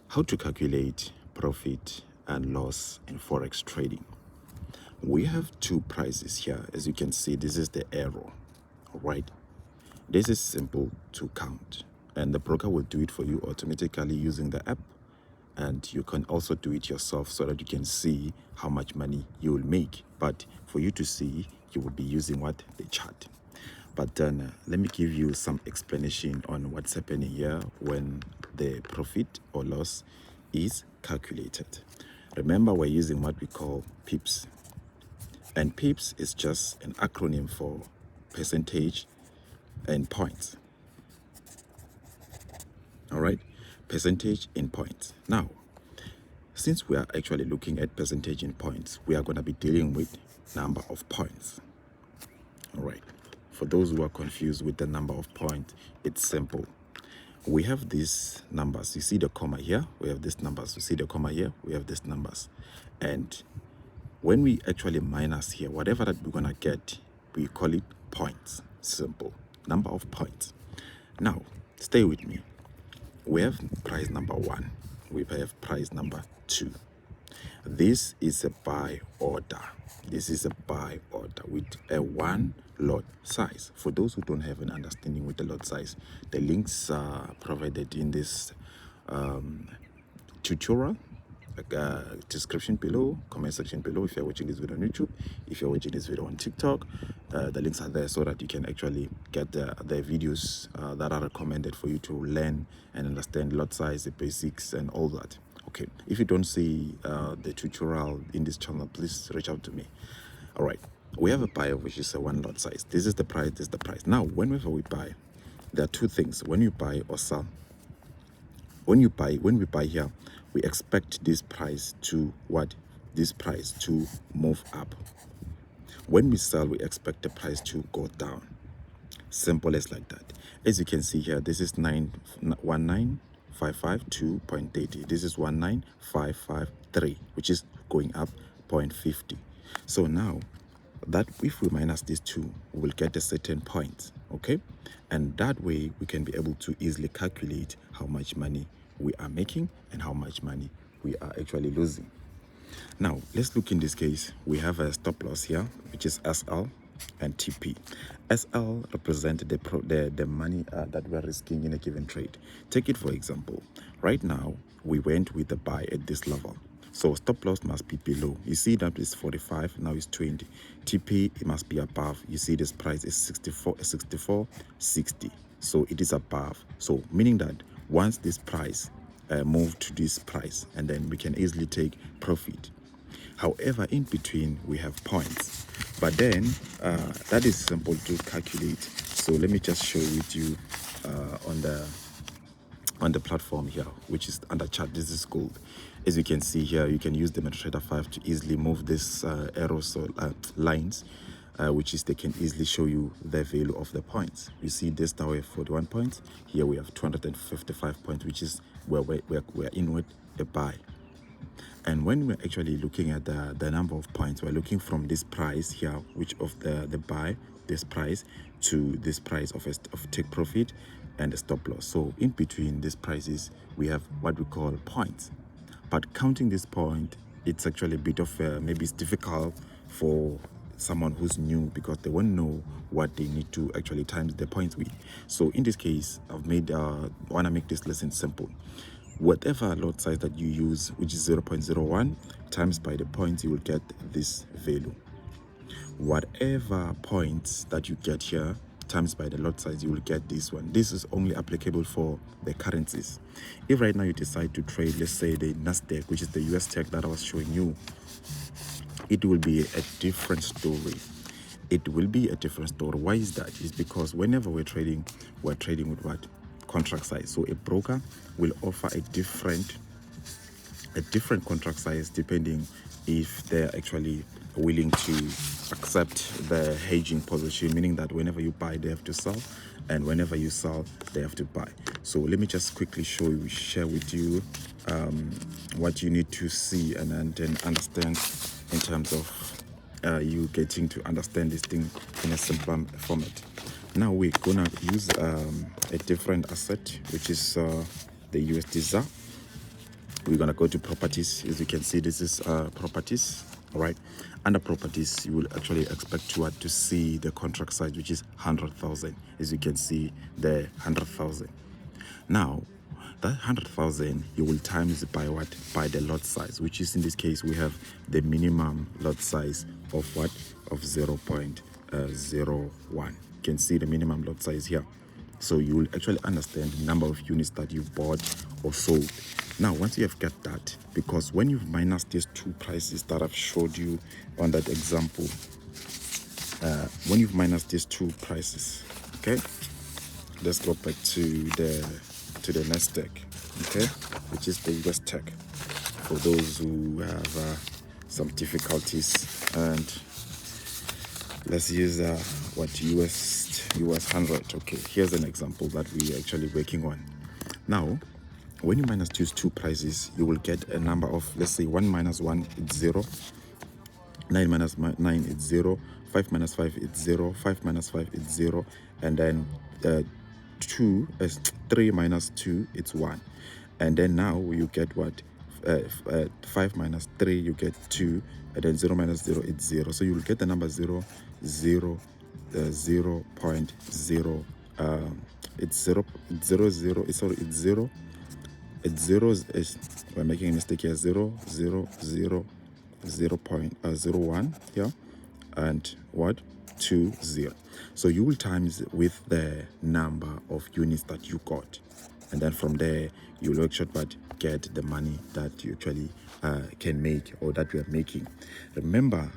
How to calculate profit and loss in forex trading. We have two prices here. As you can see, this is the arrow. All right, this is simple to count, and the broker will do it for you automatically using the app, and you can also do it yourself so that you can see how much money you will make. But for you to see, you will be using what? The chart. But then let me give you some explanation on what's happening here when the profit or loss is calculated. Remember, we're using what we call pips, and pips is just an acronym for percentage and points. All right, percentage in points. Now, since we are actually looking at percentage in points, we are going to be dealing with number of points. All right, for those who are confused with the number of points, it's simple. We have these numbers. You see the comma here, we have these numbers. You see the comma here, we have these numbers. And when we actually minus here, whatever that we're gonna get, we call it points. Simple. Number of points. Now, stay with me. We have price number 1. We have price number 2. This is a buy order. This is a buy order with a 1 lot size. For those who don't have an understanding with the lot size, the links are provided in this tutorial, description below, comment section below. If you're watching this video on YouTube, if you're watching this video on TikTok, the links are there so that you can actually get the videos that are recommended for you to learn and understand lot size, the basics, and all that. Okay, if you don't see the tutorial in this channel, please reach out to me. All right, we have a buy which is a 1 lot size. This is the price, this is the price. Now, whenever we buy, there are two things. When you buy or sell, when we buy here, we expect this price to what? This price to move up. When we sell, we expect the price to go down. Simple as like that. As you can see here, this is 19552.30. This is 19553, which is going up 0.50. So now that if we minus these two, we will get a certain point. Okay, and that way we can be able to easily calculate how much money we are making and how much money we are actually losing. Now let's look. In this case, we have a stop loss here, which is SL and TP. SL represent the money that we are risking in a given trade. Take it for example. Right now we went with the buy at this level, so stop loss must be below. You see that is 45, now it's 20. TP, it must be above. You see this price is 64.60, so it is above. So meaning that once this price move to this price, and then we can easily take profit. However, in between we have points, but then that is simple to calculate. So let me just show it you on the platform here, which is under chart. This is gold. As you can see here, you can use the MetaTrader 5 to easily move this arrows or lines, which is they can easily show you the value of the points. You see this now we have 41 points. Here we have 255 points, which is where we're in with a buy. And when we're actually looking at the number of points, we're looking from this price here, which of the buy, this price, to this price of take profit and the stop loss. So in between these prices, we have what we call points. But counting this point, it's actually a bit of maybe it's difficult for someone who's new, because they won't know what they need to actually times the points with. So in this case, I've made want to make this lesson simple. Whatever lot size that you use, which is 0.01 times by the points, you will get this value. Whatever points that you get here times by the lot size, you will get this one. This is only applicable for the currencies. If right now you decide to trade, let's say the Nasdaq, which is the US tech that I was showing you, it will be a different story. It will be a different story. Why is that? It's because whenever we're trading with what? Contract size. So a broker will offer a different contract size depending if they're actually willing to accept the hedging position, meaning that whenever you buy, they have to sell, and whenever you sell, they have to buy. So let me just quickly share with you what you need to see and then understand in terms of you getting to understand this thing in a simpler format. Now we're gonna use a different asset, which is the USD ZAR. we're gonna go to properties. As you can see, this is properties. All right, under properties, you will actually expect to see the contract size, which is 100,000. As you can see, the 100,000. Now, that 100,000 you will times it by what? By the lot size, which is in this case we have the minimum lot size of what? Of 0.01. You can see the minimum lot size here. So you will actually understand the number of units that you've bought or sold. Now, once you have got that, because when you've minused these two prices that I've showed you on that example, when you've minused these two prices, okay, let's go back to the Nasdaq, okay, which is the US tech, for those who have some difficulties. And let's use what US 100. Okay, here's an example that we're actually working on. Now, when you minus these two prices, you will get a number of, let's say 1 minus 1 is 0, 9 minus 9 is 0, 5 minus 5 is 0, 5 minus 5 is 0, and then 3 minus 2 it's 1. And then now you get what? 5 minus 3 you get 2, and then 0 minus 0 is 0. So you will get the number 0, 0, 0.0. It's 0, it's 0, 0. Sorry, it's 0. It's 0. We're making a mistake here. 0, 0, 0, 0.01 here, and what? 2, 0. So you will times with the number of units that you got, and then from there you will actually get the money that you actually can make, or that we are making. Remember,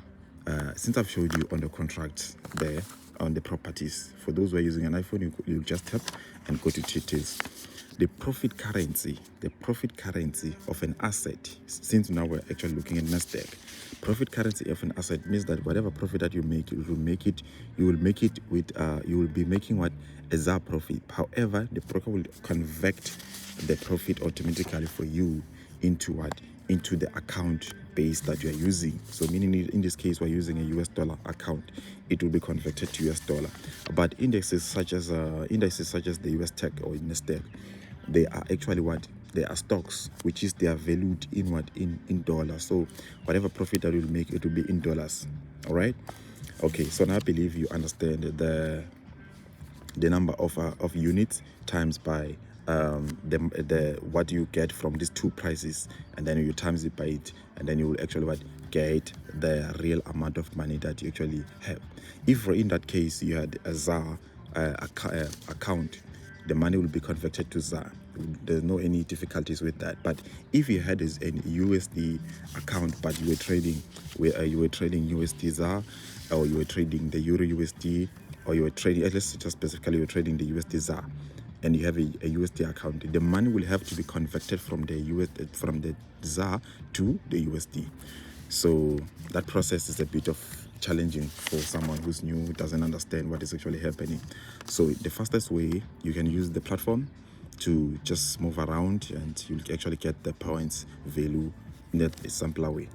since I've showed you on the contracts there on the properties, for those who are using an iPhone, you just tap and go to details. The profit currency of an asset, since now we're actually looking at Nasdaq, profit currency of an asset means that whatever profit that you make, you will make it with you will be making what? A ZAR profit. However, the broker will convert the profit automatically for you into what? Into the account base that you are using. So meaning in this case we're using a US dollar account, it will be converted to US dollar. But indexes such as the US tech or Nasdaq, they are actually what? They are stocks, which is they are valued in what? In dollars. So whatever profit that you'll make, it will be in dollars. All right. Okay. So now I believe you understand the number of units times by the what you get from these two prices, and then you times it by it, and then you will actually what? Get the real amount of money that you actually have. If in that case you had a ZAR account, the money will be converted to ZAR. There's no any difficulties with that. But if you had an USD account, but you were trading USD ZAR, or you were trading the Euro USD, or you were trading, let's just specifically you're trading the USD ZAR, and you have a USD account, the money will have to be converted from the ZAR to the USD. So that process is a bit of challenging for someone who's new, who doesn't understand what is actually happening. So the fastest way, you can use the platform to just move around, and you'll actually get the points value in a simpler way.